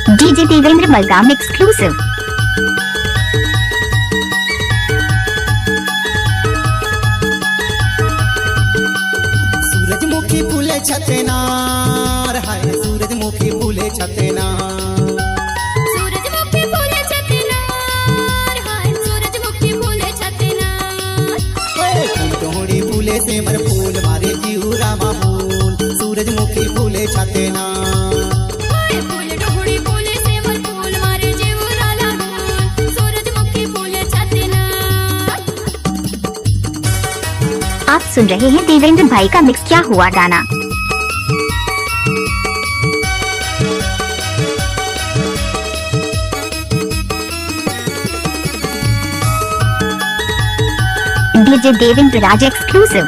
DJ Devendra Malgam exclusive. सूरजमुखी फूले छतेनार, हाय सूरजमुखी फूले छतेनार, सूरजमुखी फूले छतेनार, हाय सूरजमुखी फूले छतेनार। फूल फूले से मर फूल मारे जीवरा मामूल, सूरजमुखी फूले छतेनार। फूल डोहड़ी फूले से मर फूल मारे जीवरा लागून, सूरजमुखी फूले छतेनार। आप सुन रहे हैं देवेंद्र भाई का मिक्स क्या हुआ गाना। डीजे देवेंद्र राज एक्सक्लूसिव।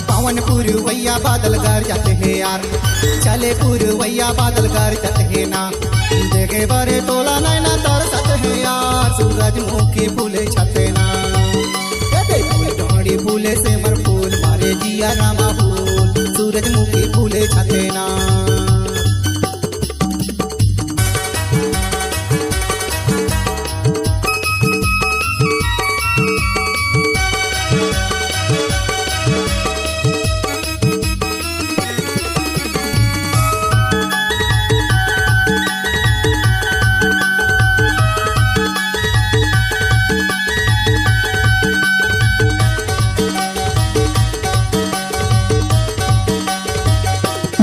पवन पुरवैया बादल गर जाते हैं यार, चले पुरवैया बादल गर जाते हैं ना, देखे बरे तोला नैना तरसत है यार, सूरजमुखी फूले छतेनार। फूल डोहड़ी फूले से मर फूल मारे जिया रामा फूल, सूरजमुखी फूले छतेनार।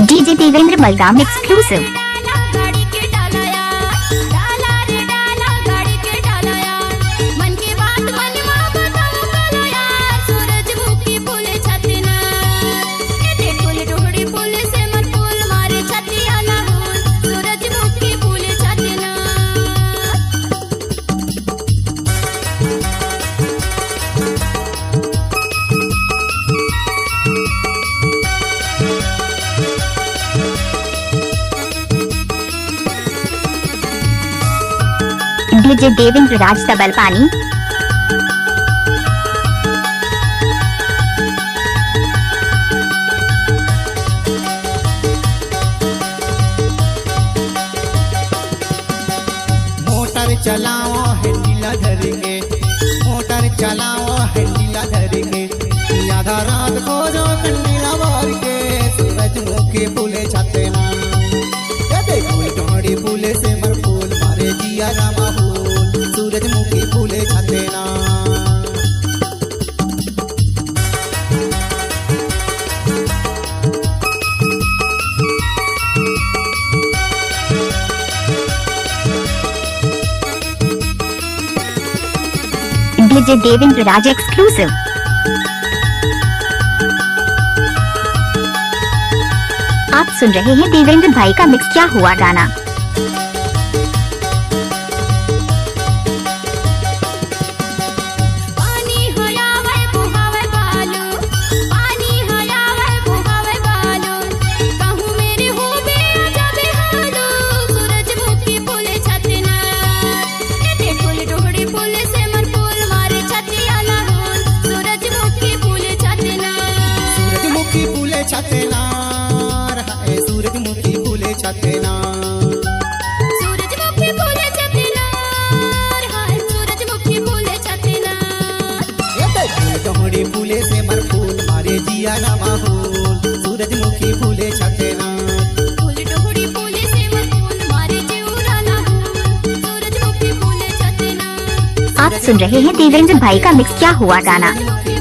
DJ Devendra Malgam exclusive. गाड़ी के डाला यार, डाला रे डाला गाड़ी के डाला यार, मन की बात मन में बताओ कलो यार, सूरजमुखी फूले छतेनार। फूल डोहड़ी फूले से मर फूल मारे छतिया लागून, सूरजमुखी फूले छतेनार। डीजे देवेंद्र राज तबल पानी। मोटर चलाओ हैंडीला धर के, मोटर चलाओ हैंडीला धर के, आधा रात खोजो कंडीला भर के, सूरजमुखी फूले छतेनार। फूल डोहड़ी फूले से मर फूल मारे जिया रामा फूल, सूरजमुखी फूले छतेनार। डीजे देवेंद्र राज एक्सक्लूसिव। आप सुन रहे हैं देवेंद्र भाई का मिक्स क्या हुआ गाना। पानी हयावे बुहावे बालू, पानी हयावे बुहावे बालू, कहूँ मेरी हो बे अजब हालू, सूरजमुखी फूले छतेनार। फूल डोहड़ी फूले से मर फूल मारे छतिया लागून, सूरजमुखी फूले छतेनार। सूरजमुखी फूले छतेनार, हाय सूरजमुखी फूले छतेनार। सूरजमुखी फूले छतेनार, हाय सूरजमुखी फूले छतेनार। फूल डोहड़ी फूले से मर फूल मारे जिया रामा फूल, सूरजमुखी फूले छतेनार। फूल डोहड़ी फूले से मर फूल मारे जीवरा लागून, सूरजमुखी फूले छतेनार। आप सुन रहे हैं देवेंद्र भाई का मिक्स क्या हुआ गाना। सूरजमुखी